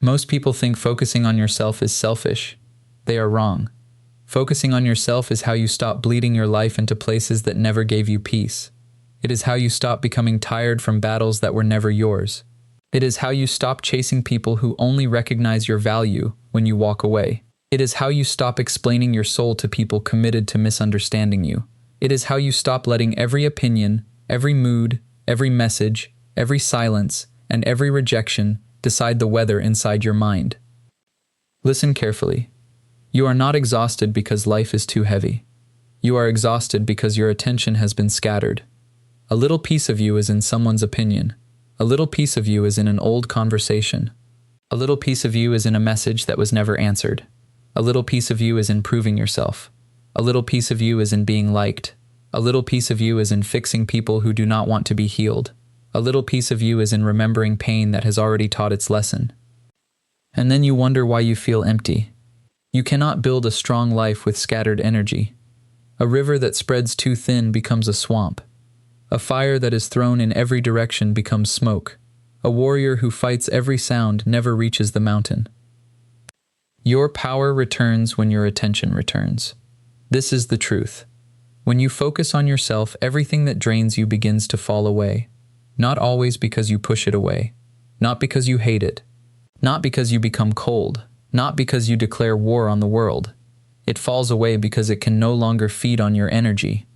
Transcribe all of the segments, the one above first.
Most people think focusing on yourself is selfish. They are wrong. Focusing on yourself is how you stop bleeding your life into places that never gave you peace. It is how you stop becoming tired from battles that were never yours. It is how you stop chasing people who only recognize your value when you walk away. It is how you stop explaining your soul to people committed to misunderstanding you. It is how you stop letting every opinion, every mood, every message, every silence, and every rejection decide the weather inside your mind. Listen carefully. You are not exhausted because life is too heavy. You are exhausted because your attention has been scattered. A little piece of you is in someone's opinion. A little piece of you is in an old conversation. A little piece of you is in a message that was never answered. A little piece of you is in proving yourself. A little piece of you is in being liked. A little piece of you is in fixing people who do not want to be healed. A little piece of you is in remembering pain that has already taught its lesson. And then you wonder why you feel empty. You cannot build a strong life with scattered energy. A river that spreads too thin becomes a swamp. A fire that is thrown in every direction becomes smoke. A warrior who fights every sound never reaches the mountain. Your power returns when your attention returns. This is the truth. When you focus on yourself, everything that drains you begins to fall away. Not always because you push it away. Not because you hate it. Not because you become cold. Not because you declare war on the world. It falls away because it can no longer feed on your energy.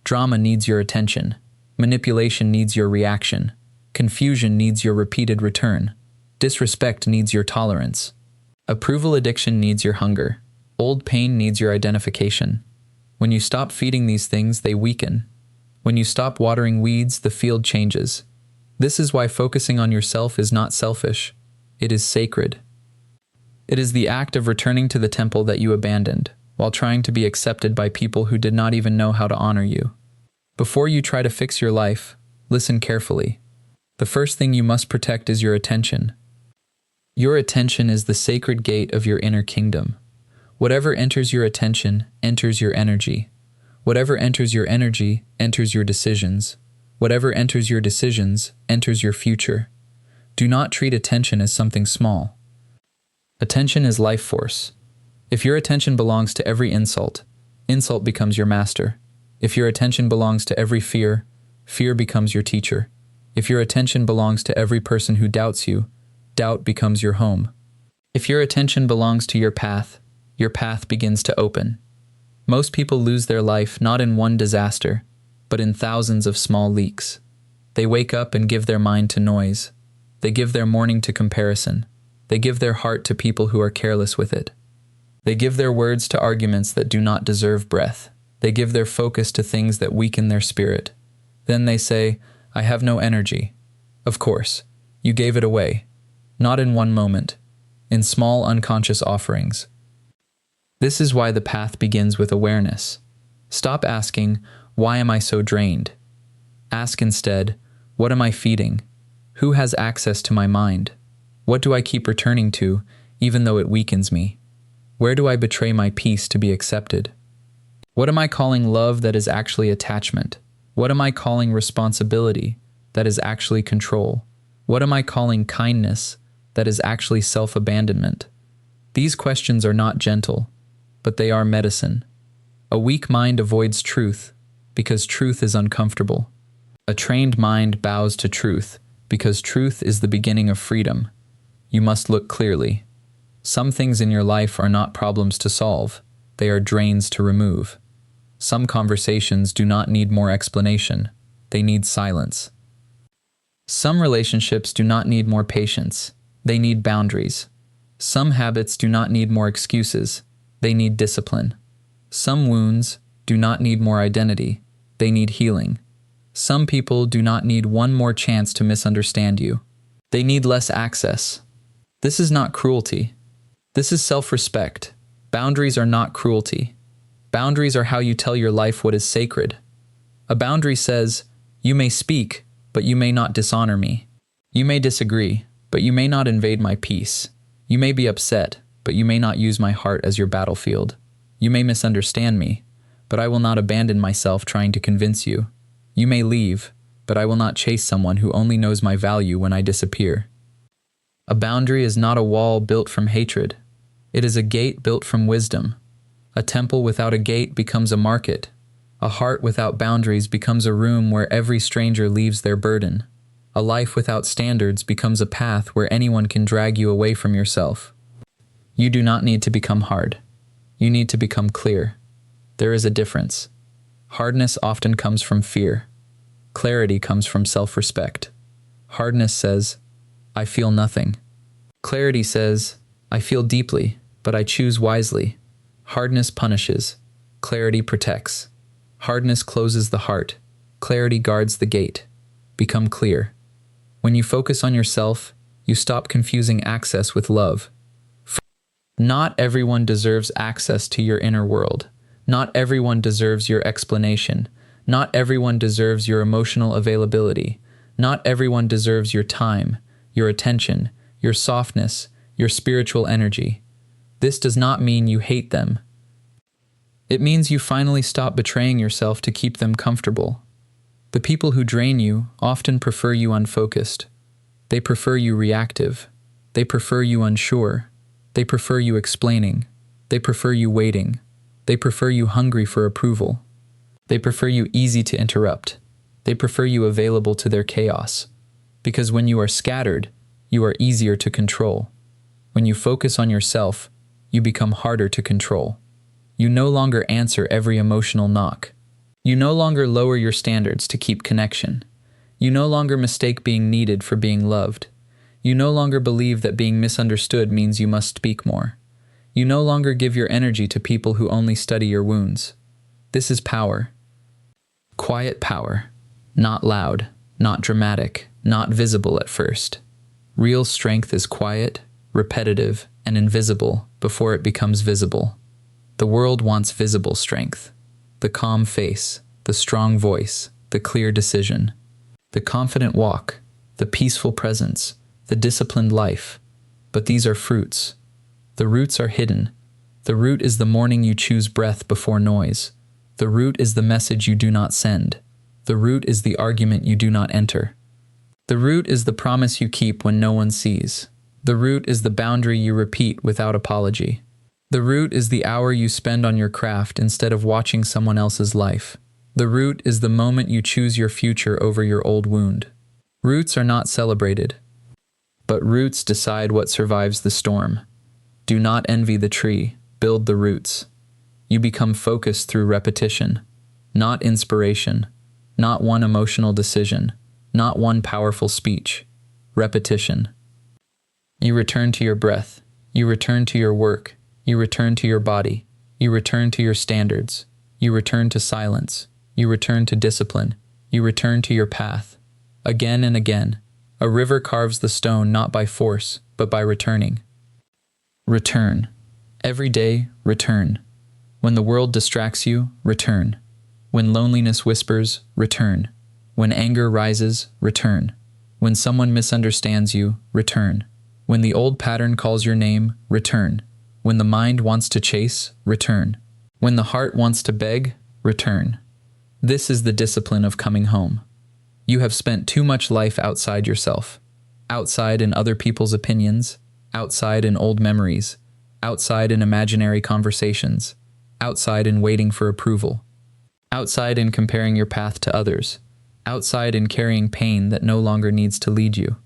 Drama needs your attention. Manipulation needs your reaction. Confusion needs your repeated return. Disrespect needs your tolerance. Approval addiction needs your hunger. Old pain needs your identification. When you stop feeding these things, they weaken. When you stop watering weeds, the field changes. This is why focusing on yourself is not selfish. It is sacred. It is the act of returning to the temple that you abandoned, while trying to be accepted by people who did not even know how to honor you. Before you try to fix your life, listen carefully. The first thing you must protect is your attention. Your attention is the sacred gate of your inner kingdom. Whatever enters your attention enters your energy. Whatever enters your energy enters your decisions. Whatever enters your decisions enters your future. Do not treat attention as something small. Attention is life force. If your attention belongs to every insult, insult becomes your master. If your attention belongs to every fear, fear becomes your teacher. If your attention belongs to every person who doubts you, doubt becomes your home. If your attention belongs to your path begins to open. Most people lose their life not in one disaster, but in thousands of small leaks. They wake up and give their mind to noise. They give their morning to comparison. They give their heart to people who are careless with it. They give their words to arguments that do not deserve breath. They give their focus to things that weaken their spirit. Then they say, "I have no energy." Of course, you gave it away. Not in one moment, in small unconscious offerings. This is why the path begins with awareness. Stop asking, "Why am I so drained?" Ask instead, "What am I feeding? Who has access to my mind? What do I keep returning to, even though it weakens me? Where do I betray my peace to be accepted? What am I calling love that is actually attachment? What am I calling responsibility that is actually control? What am I calling kindness that is actually self-abandonment?" These questions are not gentle, but they are medicine. A weak mind avoids truth because truth is uncomfortable. A trained mind bows to truth because truth is the beginning of freedom. You must look clearly. Some things in your life are not problems to solve, they are drains to remove. Some conversations do not need more explanation, they need silence. Some relationships do not need more patience, they need boundaries. Some habits do not need more excuses, they need discipline. Some wounds do not need more identity, they need healing. Some people do not need one more chance to misunderstand you. They need less access. This is not cruelty. This is self-respect. Boundaries are not cruelty. Boundaries are how you tell your life what is sacred. A boundary says, "You may speak, but you may not dishonor me. You may disagree, but you may not invade my peace. You may be upset, but you may not use my heart as your battlefield. You may misunderstand me, but I will not abandon myself trying to convince you. You may leave, but I will not chase someone who only knows my value when I disappear." A boundary is not a wall built from hatred. It is a gate built from wisdom. A temple without a gate becomes a market. A heart without boundaries becomes a room where every stranger leaves their burden. A life without standards becomes a path where anyone can drag you away from yourself. You do not need to become hard. You need to become clear. There is a difference. Hardness often comes from fear. Clarity comes from self-respect. Hardness says, I feel nothing. Clarity says, I feel deeply, but I choose wisely. Hardness punishes. Clarity protects. Hardness closes the heart. Clarity guards the gate. Become clear. When you focus on yourself, you stop confusing access with love. Not everyone deserves access to your inner world. Not everyone deserves your explanation. Not everyone deserves your emotional availability. Not everyone deserves your time, your attention, your softness, your spiritual energy. This does not mean you hate them. It means you finally stop betraying yourself to keep them comfortable. The people who drain you often prefer you unfocused. They prefer you reactive. They prefer you unsure. They prefer you explaining. They prefer you waiting. They prefer you hungry for approval. They prefer you easy to interrupt. They prefer you available to their chaos. Because when you are scattered, you are easier to control. When you focus on yourself, you become harder to control. You no longer answer every emotional knock. You no longer lower your standards to keep connection. You no longer mistake being needed for being loved. You no longer believe that being misunderstood means you must speak more. You no longer give your energy to people who only study your wounds. This is power. Quiet power. Not loud, not dramatic, not visible at first. Real strength is quiet, repetitive, and invisible before it becomes visible. The world wants visible strength. The calm face, the strong voice, the clear decision, the confident walk, the peaceful presence, the disciplined life. But these are fruits. The roots are hidden. The root is the morning you choose breath before noise. The root is the message you do not send. The root is the argument you do not enter. The root is the promise you keep when no one sees. The root is the boundary you repeat without apology. The root is the hour you spend on your craft instead of watching someone else's life. The root is the moment you choose your future over your old wound. Roots are not celebrated, but roots decide what survives the storm. Do not envy the tree, build the roots. You become focused through repetition, not inspiration, not one emotional decision, not one powerful speech. Repetition. You return to your breath. You return to your work. You return to your body. You return to your standards. You return to silence. You return to discipline. You return to your path. Again and again, a river carves the stone not by force, but by returning. Return. Every day, return. When the world distracts you, return. When loneliness whispers, return. When anger rises, return. When someone misunderstands you, return. When the old pattern calls your name, return. When the mind wants to chase, return. When the heart wants to beg, return. This is the discipline of coming home. You have spent too much life outside yourself, outside in other people's opinions, outside in old memories, outside in imaginary conversations, outside in waiting for approval, outside in comparing your path to others, outside in carrying pain that no longer needs to lead you.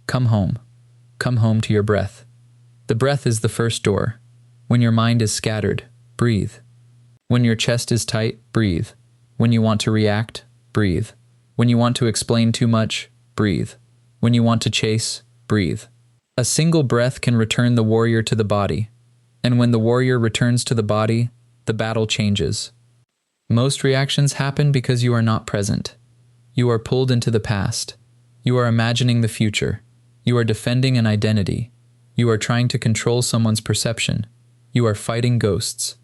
Come home. Come home to your breath. The breath is the first door. When your mind is scattered, breathe. When your chest is tight, breathe. When you want to react, breathe. When you want to explain too much, breathe. When you want to chase, breathe. A single breath can return the warrior to the body. And when the warrior returns to the body, the battle changes. Most reactions happen because you are not present. You are pulled into the past. You are imagining the future. You are defending an identity. You are trying to control someone's perception. You are fighting ghosts.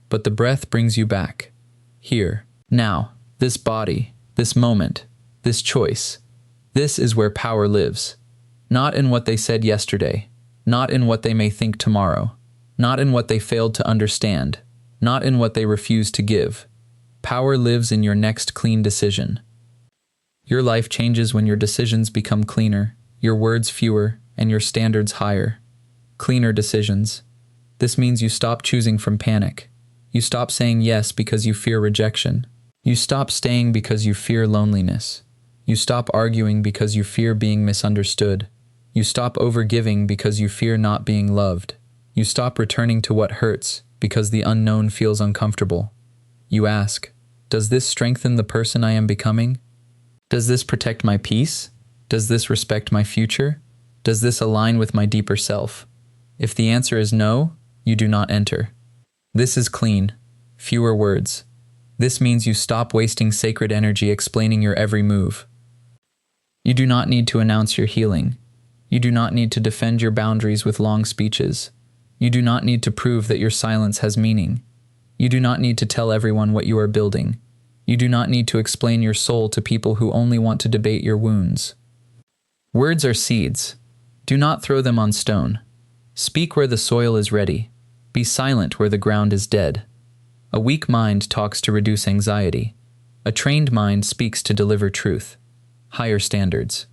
But the breath brings you back. Here, now, this body, this moment, this choice. This is where power lives. Not in what they said yesterday. Not in what they may think tomorrow. Not in what they failed to understand. Not in what they refused to give. Power lives in your next clean decision. Your life changes when your decisions become cleaner, your words fewer, and your standards higher. Cleaner decisions. This means you stop choosing from panic. You stop saying yes because you fear rejection. You stop staying because you fear loneliness. You stop arguing because you fear being misunderstood. You stop overgiving because you fear not being loved. You stop returning to what hurts because the unknown feels uncomfortable. You ask, does this strengthen the person I am becoming? Does this protect my peace? Does this respect my future? Does this align with my deeper self? If the answer is no, you do not enter. This is clean. Fewer words. This means you stop wasting sacred energy explaining your every move. You do not need to announce your healing. You do not need to defend your boundaries with long speeches. You do not need to prove that your silence has meaning. You do not need to tell everyone what you are building. You do not need to explain your soul to people who only want to debate your wounds. Words are seeds. Do not throw them on stone. Speak where the soil is ready. Be silent where the ground is dead. A weak mind talks to reduce anxiety. A trained mind speaks to deliver truth. Higher standards.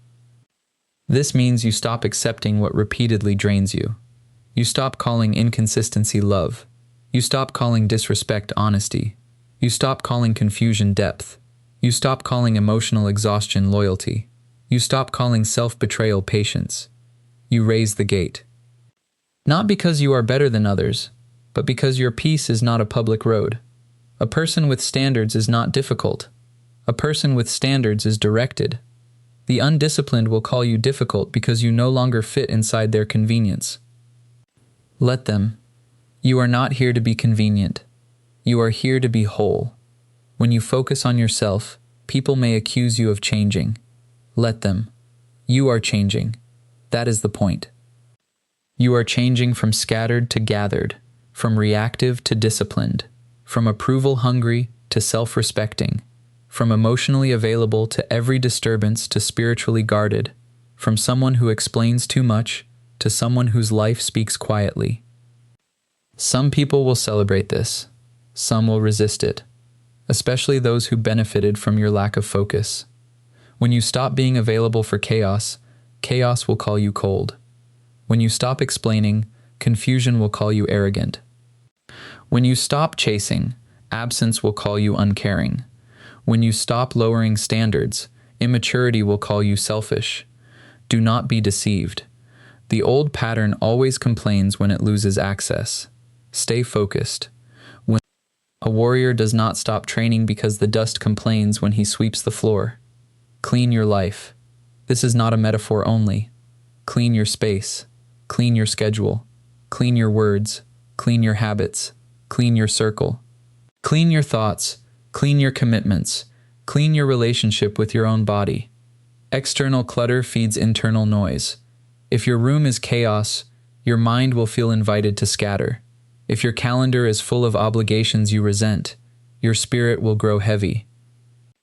This means you stop accepting what repeatedly drains you. You stop calling inconsistency love. You stop calling disrespect honesty. You stop calling confusion depth. You stop calling emotional exhaustion loyalty. You stop calling self-betrayal patience. You raise the gate. Not because you are better than others, but because your peace is not a public road. A person with standards is not difficult. A person with standards is directed. The undisciplined will call you difficult because you no longer fit inside their convenience. Let them. You are not here to be convenient. You are here to be whole. When you focus on yourself, people may accuse you of changing. Let them. You are changing. That is the point. You are changing from scattered to gathered, from reactive to disciplined, from approval-hungry to self-respecting, from emotionally available to every disturbance to spiritually guarded, from someone who explains too much to someone whose life speaks quietly. Some people will celebrate this. Some will resist it, especially those who benefited from your lack of focus. When you stop being available for chaos, chaos will call you cold. When you stop explaining, confusion will call you arrogant. When you stop chasing, absence will call you uncaring. When you stop lowering standards, immaturity will call you selfish. Do not be deceived. The old pattern always complains when it loses access. Stay focused. A warrior does not stop training because the dust complains when he sweeps the floor. Clean your life. This is not a metaphor only. Clean your space. Clean your schedule. Clean your words. Clean your habits. Clean your circle. Clean your thoughts. Clean your commitments. Clean your relationship with your own body. External clutter feeds internal noise. If your room is chaos, your mind will feel invited to scatter. If your calendar is full of obligations you resent, your spirit will grow heavy.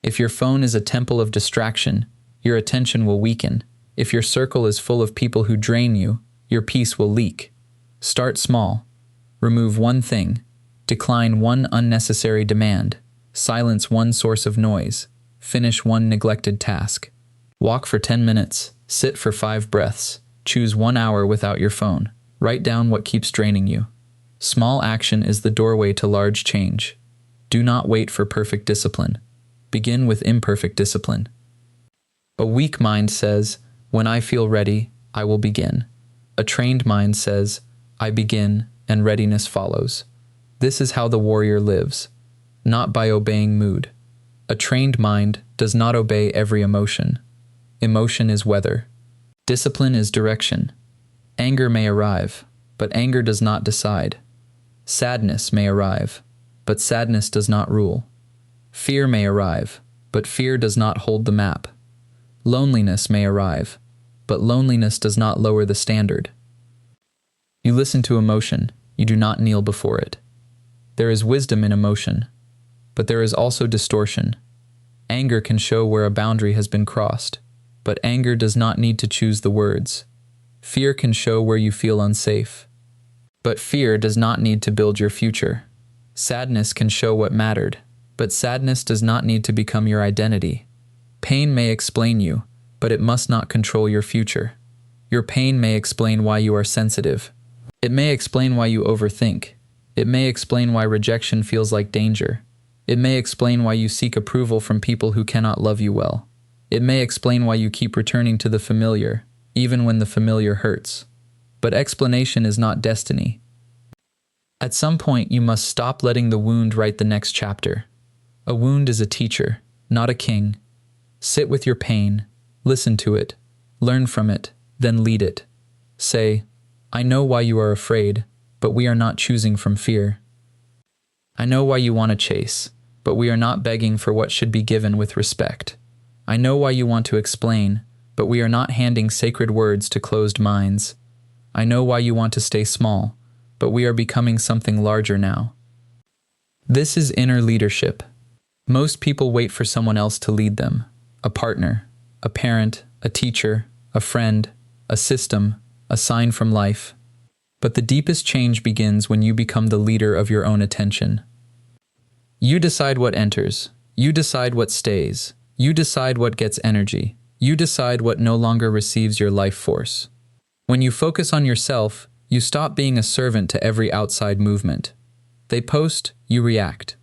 If your phone is a temple of distraction, your attention will weaken. If your circle is full of people who drain you, your peace will leak. Start small. Remove one thing. Decline one unnecessary demand. Silence one source of noise. Finish one neglected task. Walk for 10 minutes. Sit for 5 breaths. Choose 1 hour without your phone. Write down what keeps draining you. Small action is the doorway to large change. Do not wait for perfect discipline. Begin with imperfect discipline. A weak mind says, when I feel ready, I will begin. A trained mind says, I begin, and readiness follows. This is how the warrior lives, not by obeying mood. A trained mind does not obey every emotion. Emotion is weather. Discipline is direction. Anger may arrive, but anger does not decide. Sadness may arrive, but sadness does not rule. Fear may arrive, but fear does not hold the map. Loneliness may arrive, but loneliness does not lower the standard. You listen to emotion, you do not kneel before it. There is wisdom in emotion, but there is also distortion. Anger can show where a boundary has been crossed, but anger does not need to choose the words. Fear can show where you feel unsafe, but fear does not need to build your future. Sadness can show what mattered, but sadness does not need to become your identity. Pain may explain you, but it must not control your future. Your pain may explain why you are sensitive. It may explain why you overthink. It may explain why rejection feels like danger. It may explain why you seek approval from people who cannot love you well. It may explain why you keep returning to the familiar, even when the familiar hurts. But explanation is not destiny. At some point, you must stop letting the wound write the next chapter. A wound is a teacher, not a king. Sit with your pain, listen to it, learn from it, then lead it. Say, I know why you are afraid, but we are not choosing from fear. I know why you want to chase, but we are not begging for what should be given with respect. I know why you want to explain, but we are not handing sacred words to closed minds. I know why you want to stay small, but we are becoming something larger now. This is inner leadership. Most people wait for someone else to lead them. A partner, a parent, a teacher, a friend, a system, a sign from life. But the deepest change begins when you become the leader of your own attention. You decide what enters. You decide what stays. You decide what gets energy. You decide what no longer receives your life force. When you focus on yourself, you stop being a servant to every outside movement. They post, you react.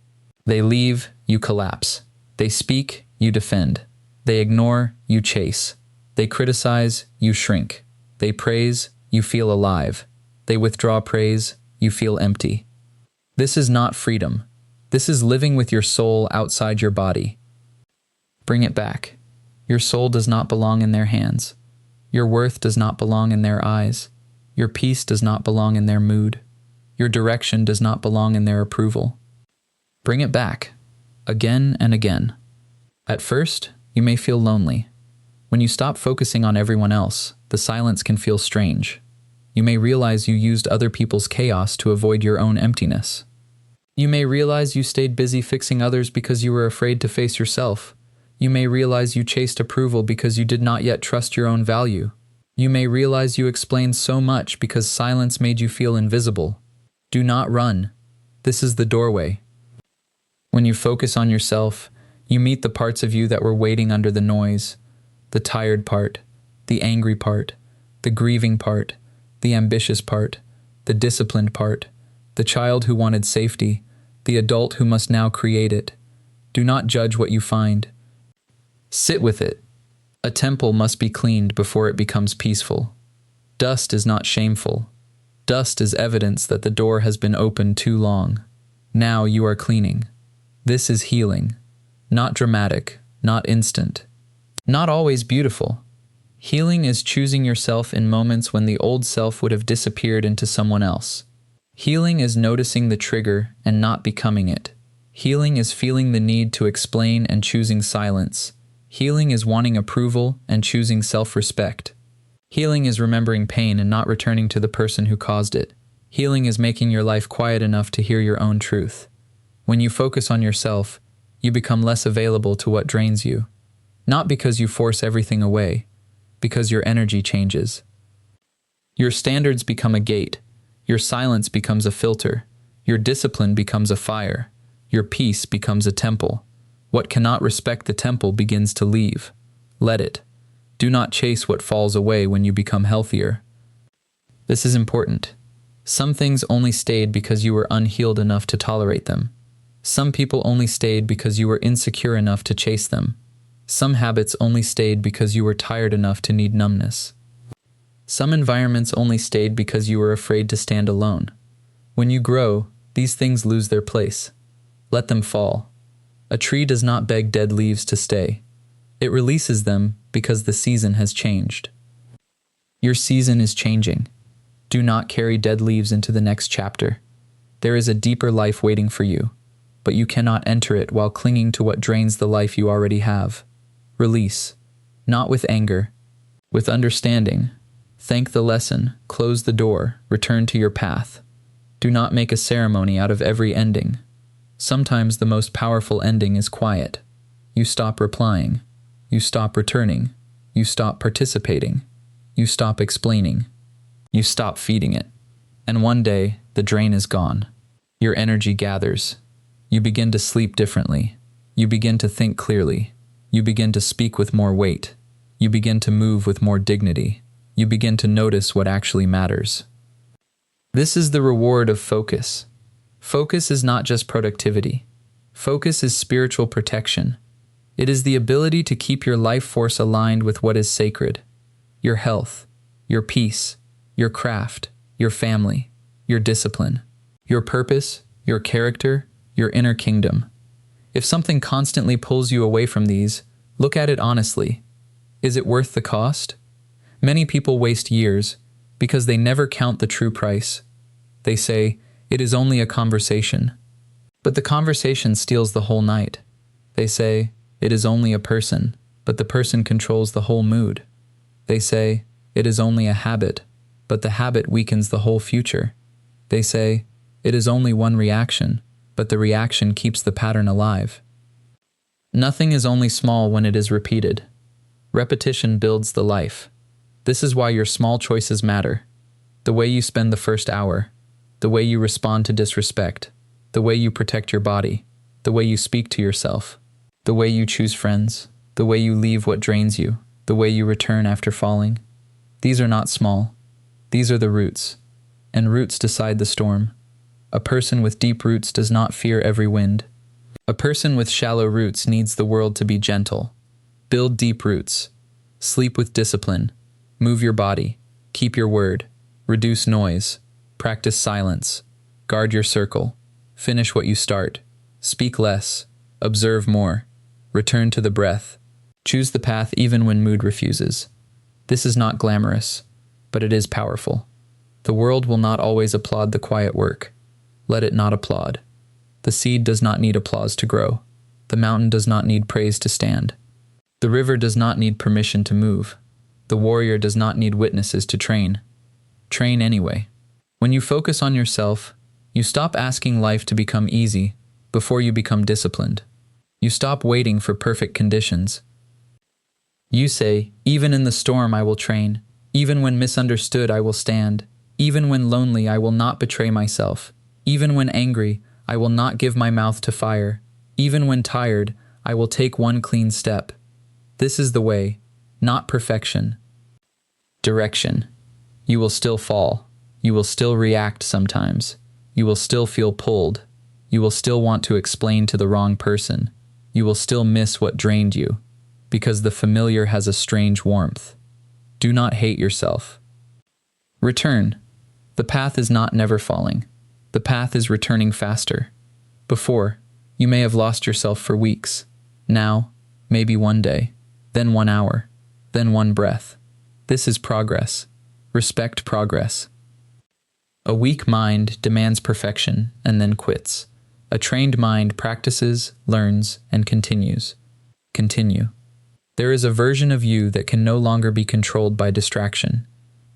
They leave, you collapse. They speak, you defend. They ignore, you chase. They criticize, you shrink. They praise, you feel alive. They withdraw praise, you feel empty. This is not freedom. This is living with your soul outside your body. Bring it back. Your soul does not belong in their hands. Your worth does not belong in their eyes. Your peace does not belong in their mood. Your direction does not belong in their approval. Bring it back, again and again. At first, you may feel lonely. When you stop focusing on everyone else, the silence can feel strange. You may realize you used other people's chaos to avoid your own emptiness. You may realize you stayed busy fixing others because you were afraid to face yourself. You may realize you chased approval because you did not yet trust your own value. You may realize you explained so much because silence made you feel invisible. Do not run. This is the doorway. When you focus on yourself, you meet the parts of you that were waiting under the noise. The tired part, the angry part, the grieving part, the ambitious part, the disciplined part, the child who wanted safety, the adult who must now create it. Do not judge what you find. Sit with it. A temple must be cleaned before it becomes peaceful. Dust is not shameful. Dust is evidence that the door has been opened too long. Now you are cleaning. This is healing. Not dramatic, not instant, not always beautiful. Healing is choosing yourself in moments when the old self would have disappeared into someone else. Healing is noticing the trigger and not becoming it. Healing is feeling the need to explain and choosing silence. Healing is wanting approval and choosing self-respect. Healing is remembering pain and not returning to the person who caused it. Healing is making your life quiet enough to hear your own truth. When you focus on yourself, you become less available to what drains you. Not because you force everything away, because your energy changes. Your standards become a gate. Your silence becomes a filter. Your discipline becomes a fire. Your peace becomes a temple. What cannot respect the temple begins to leave. Let it. Do not chase what falls away when you become healthier. This is important. Some things only stayed because you were unhealed enough to tolerate them. Some people only stayed because you were insecure enough to chase them. Some habits only stayed because you were tired enough to need numbness. Some environments only stayed because you were afraid to stand alone. When you grow, these things lose their place. Let them fall. A tree does not beg dead leaves to stay. It releases them because the season has changed. Your season is changing. Do not carry dead leaves into the next chapter. There is a deeper life waiting for you, but you cannot enter it while clinging to what drains the life you already have. Release, not with anger, with understanding. Thank the lesson, close the door, return to your path. Do not make a ceremony out of every ending. Sometimes the most powerful ending is quiet. You stop replying. You stop returning. You stop participating. You stop explaining. You stop feeding it. And one day, the drain is gone. Your energy gathers. You begin to sleep differently. You begin to think clearly. You begin to speak with more weight. You begin to move with more dignity. you begin to notice what actually matters. This is the reward of focus. Focus is not just productivity. Focus is spiritual protection. It is the ability to keep your life force aligned with what is sacred: your health, your peace, your craft, your family, your discipline, your purpose, your character, your inner kingdom. If something constantly pulls you away from these, look at it honestly. Is it worth the cost? Many people waste years because they never count the true price. They say, "It is only a conversation." But the conversation steals the whole night. They say, "It is only a person," but the person controls the whole mood. They say, "It is only a habit," but the habit weakens the whole future. They say, "It is only one reaction," but the reaction keeps the pattern alive. Nothing is only small when it is repeated. Repetition builds the life. This is why your small choices matter. The way you spend the first hour, the way you respond to disrespect, the way you protect your body, the way you speak to yourself, the way you choose friends, the way you leave what drains you, the way you return after falling. These are not small. These are the roots. And roots decide the storm. A person with deep roots does not fear every wind. A person with shallow roots needs the world to be gentle. Build deep roots. Sleep with discipline. Move your body. Keep your word. Reduce noise. Practice silence. Guard your circle. Finish what you start. Speak less. Observe more. Return to the breath. Choose the path even when mood refuses. This is not glamorous, but it is powerful. The world will not always applaud the quiet work. Let it not applaud. The seed does not need applause to grow. The mountain does not need praise to stand. The river does not need permission to move. The warrior does not need witnesses to train. Train anyway. When you focus on yourself, you stop asking life to become easy before you become disciplined. You stop waiting for perfect conditions. You say, "Even in the storm I will train. Even when misunderstood I will stand. Even when lonely I will not betray myself. Even when angry I will not give my mouth to fire. Even when tired I will take one clean step." This is the way, not perfection. Direction. You will still fall. You will still react sometimes. You will still feel pulled. You will still want to explain to the wrong person. You will still miss what drained you, because the familiar has a strange warmth. Do not hate yourself. Return. The path is not never falling. The path is returning faster. Before, you may have lost yourself for weeks. Now, maybe one day, then 1 hour, then one breath. This is progress. Respect progress. A weak mind demands perfection and then quits. A trained mind practices, learns, and continues. Continue. There is a version of you that can no longer be controlled by distraction.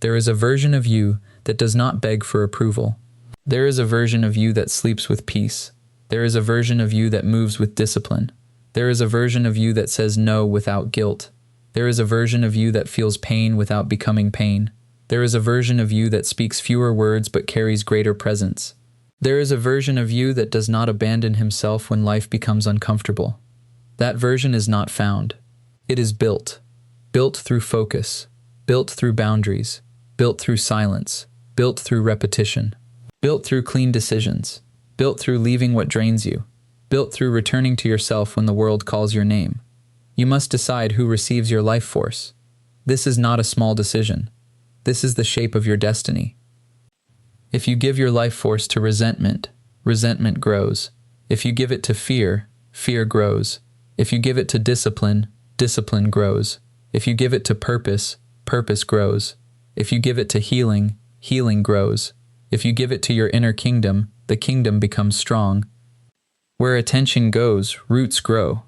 There is a version of you that does not beg for approval. There is a version of you that sleeps with peace. There is a version of you that moves with discipline. There is a version of you that says no without guilt. There is a version of you that feels pain without becoming pain. There is a version of you that speaks fewer words but carries greater presence. There is a version of you that does not abandon himself when life becomes uncomfortable. That version is not found. It is built. Built through focus. Built through boundaries. Built through silence. Built through repetition. Built through clean decisions. Built through leaving what drains you. Built through returning to yourself when the world calls your name. You must decide who receives your life force. This is not a small decision. This is the shape of your destiny. If you give your life force to resentment, resentment grows. If you give it to fear, fear grows. If you give it to discipline, discipline grows. If you give it to purpose, purpose grows. If you give it to healing, healing grows. If you give it to your inner kingdom, the kingdom becomes strong. Where attention goes, roots grow.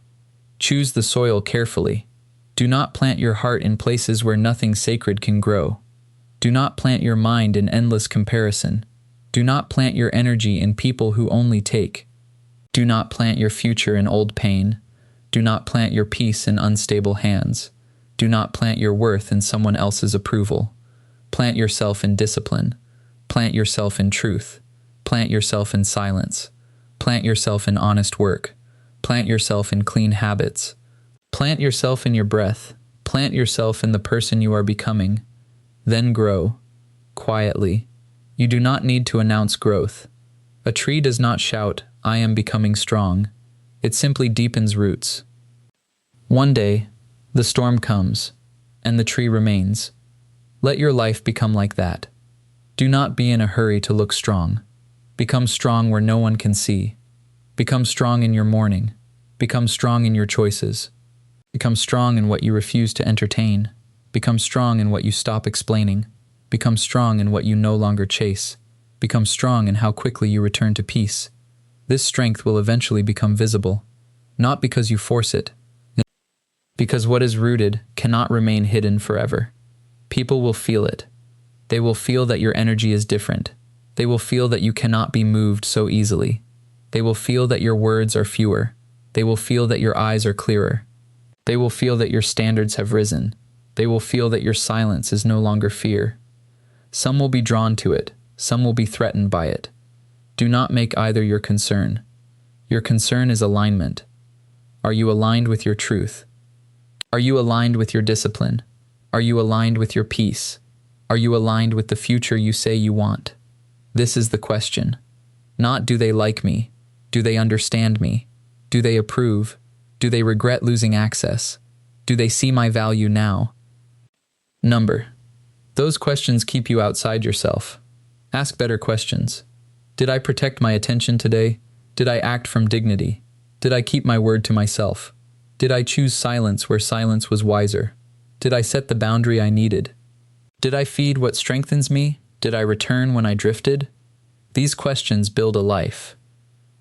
Choose the soil carefully. Do not plant your heart in places where nothing sacred can grow. Do not plant your mind in endless comparison. Do not plant your energy in people who only take. Do not plant your future in old pain. Do not plant your peace in unstable hands. Do not plant your worth in someone else's approval. Plant yourself in discipline. Plant yourself in truth. Plant yourself in silence. Plant yourself in honest work. Plant yourself in clean habits. Plant yourself in your breath. Plant yourself in the person you are becoming. Then grow, quietly. You do not need to announce growth. A tree does not shout, "I am becoming strong." It simply deepens roots. One day, the storm comes, and the tree remains. Let your life become like that. Do not be in a hurry to look strong. Become strong where no one can see. Become strong in your mourning. Become strong in your choices. Become strong in what you refuse to entertain. Become strong in what you stop explaining. Become strong in what you no longer chase. Become strong in how quickly you return to peace. This strength will eventually become visible, not because you force it, because what is rooted cannot remain hidden forever. People will feel it. They will feel that your energy is different. They will feel that you cannot be moved so easily. They will feel that your words are fewer. They will feel that your eyes are clearer. They will feel that your standards have risen. They will feel that your silence is no longer fear. Some will be drawn to it. Some will be threatened by it. Do not make either your concern. Your concern is alignment. Are you aligned with your truth? Are you aligned with your discipline? Are you aligned with your peace? Are you aligned with the future you say you want? This is the question. Not do they like me? Do they understand me? Do they approve? Do they regret losing access? Do they see my value now? Number. Those questions keep you outside yourself. Ask better questions. Did I protect my attention today? Did I act from dignity? Did I keep my word to myself? Did I choose silence where silence was wiser? Did I set the boundary I needed? Did I feed what strengthens me? Did I return when I drifted? These questions build a life.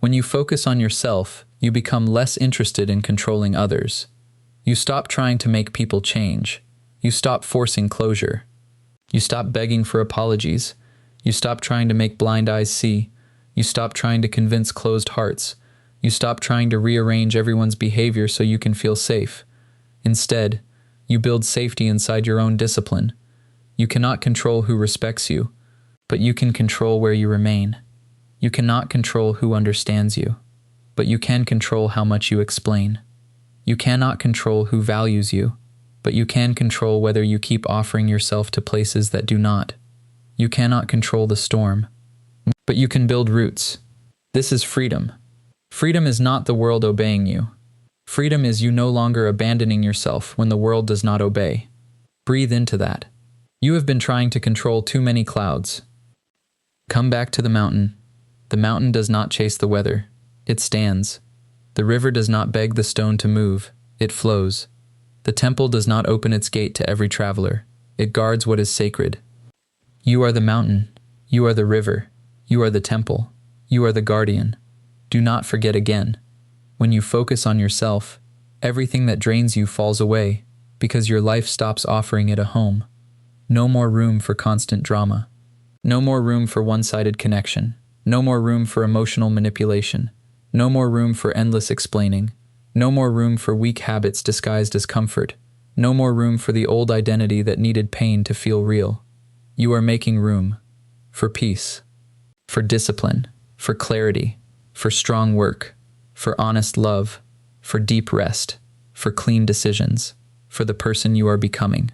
When you focus on yourself, you become less interested in controlling others. You stop trying to make people change. You stop forcing closure. You stop begging for apologies. You stop trying to make blind eyes see. You stop trying to convince closed hearts. You stop trying to rearrange everyone's behavior so you can feel safe. Instead, you build safety inside your own discipline. You cannot control who respects you, but you can control where you remain. You cannot control who understands you, but you can control how much you explain. You cannot control who values you, but you can control whether you keep offering yourself to places that do not. You cannot control the storm, but you can build roots. This is freedom. Freedom is not the world obeying you. Freedom is you no longer abandoning yourself when the world does not obey. Breathe into that. You have been trying to control too many clouds. Come back to the mountain. The mountain does not chase the weather. It stands. The river does not beg the stone to move. It flows. The temple does not open its gate to every traveler. It guards what is sacred. You are the mountain. You are the river. You are the temple. You are the guardian. Do not forget again. When you focus on yourself, everything that drains you falls away because your life stops offering it a home. No more room for constant drama. No more room for one-sided connection. No more room for emotional manipulation. No more room for endless explaining. No more room for weak habits disguised as comfort. No more room for the old identity that needed pain to feel real. You are making room for peace, for discipline, for clarity, for strong work, for honest love, for deep rest, for clean decisions, for the person you are becoming.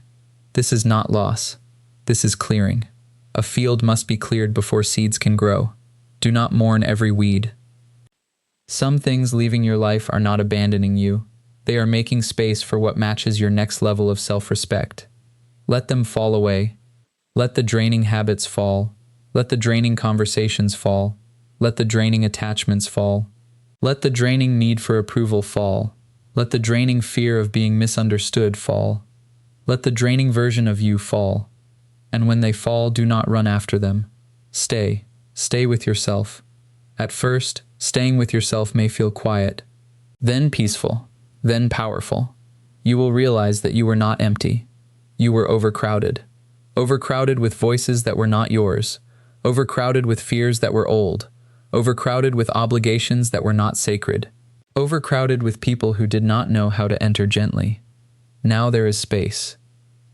This is not loss. This is clearing. A field must be cleared before seeds can grow. Do not mourn every weed. Some things leaving your life are not abandoning you. They are making space for what matches your next level of self-respect. Let them fall away. Let the draining habits fall. Let the draining conversations fall. Let the draining attachments fall. Let the draining need for approval fall. Let the draining fear of being misunderstood fall. Let the draining version of you fall. And when they fall, do not run after them. Stay. Stay with yourself. At first, staying with yourself may feel quiet, then peaceful, then powerful. You will realize that you were not empty. You were overcrowded. Overcrowded with voices that were not yours. Overcrowded with fears that were old. Overcrowded with obligations that were not sacred. Overcrowded with people who did not know how to enter gently. Now there is space.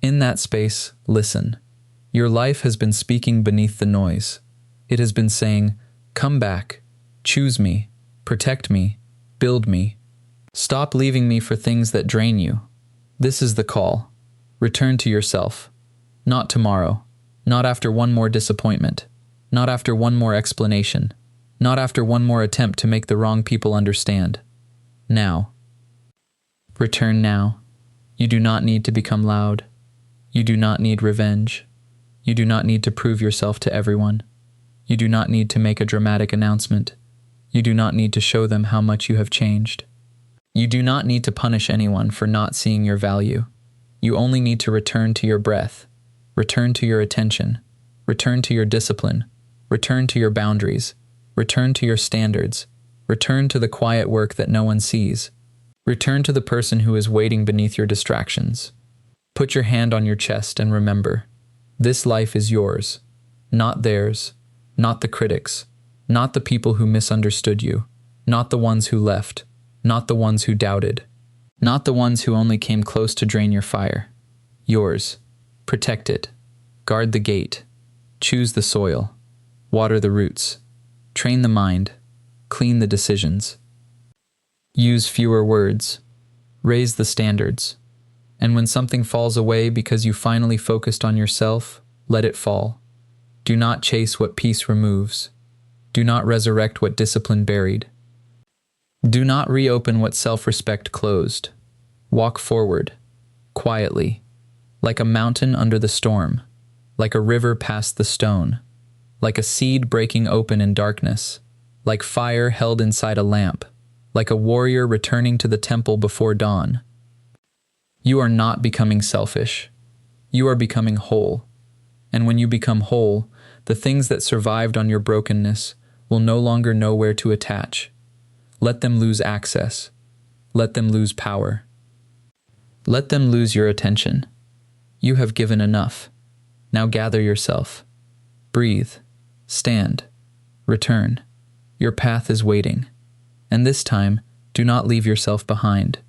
In that space, listen. Your life has been speaking beneath the noise. It has been saying, "Come back. Choose me. Protect me. Build me. Stop leaving me for things that drain you." This is the call. Return to yourself. Not tomorrow. Not after one more disappointment. Not after one more explanation. Not after one more attempt to make the wrong people understand. Now. Return now. You do not need to become loud. You do not need revenge. You do not need to prove yourself to everyone. You do not need to make a dramatic announcement. You do not need to show them how much you have changed. You do not need to punish anyone for not seeing your value. You only need to return to your breath, return to your attention, return to your discipline, return to your boundaries, return to your standards, return to the quiet work that no one sees, return to the person who is waiting beneath your distractions. Put your hand on your chest and remember, this life is yours, not theirs, not the critics, not the people who misunderstood you, not the ones who left, not the ones who doubted, not the ones who only came close to drain your fire. Yours. Protect it. Guard the gate. Choose the soil. Water the roots. Train the mind. Clean the decisions. Use fewer words. Raise the standards. And when something falls away because you finally focused on yourself, let it fall. Do not chase what peace removes. Do not resurrect what discipline buried. Do not reopen what self-respect closed. Walk forward, quietly, like a mountain under the storm, like a river past the stone, like a seed breaking open in darkness, like fire held inside a lamp, like a warrior returning to the temple before dawn. You are not becoming selfish. You are becoming whole. And when you become whole, the things that survived on your brokenness will no longer know where to attach. Let them lose access. Let them lose power. Let them lose your attention. You have given enough. Now gather yourself. Breathe. Stand. Return. Your path is waiting. And this time, do not leave yourself behind.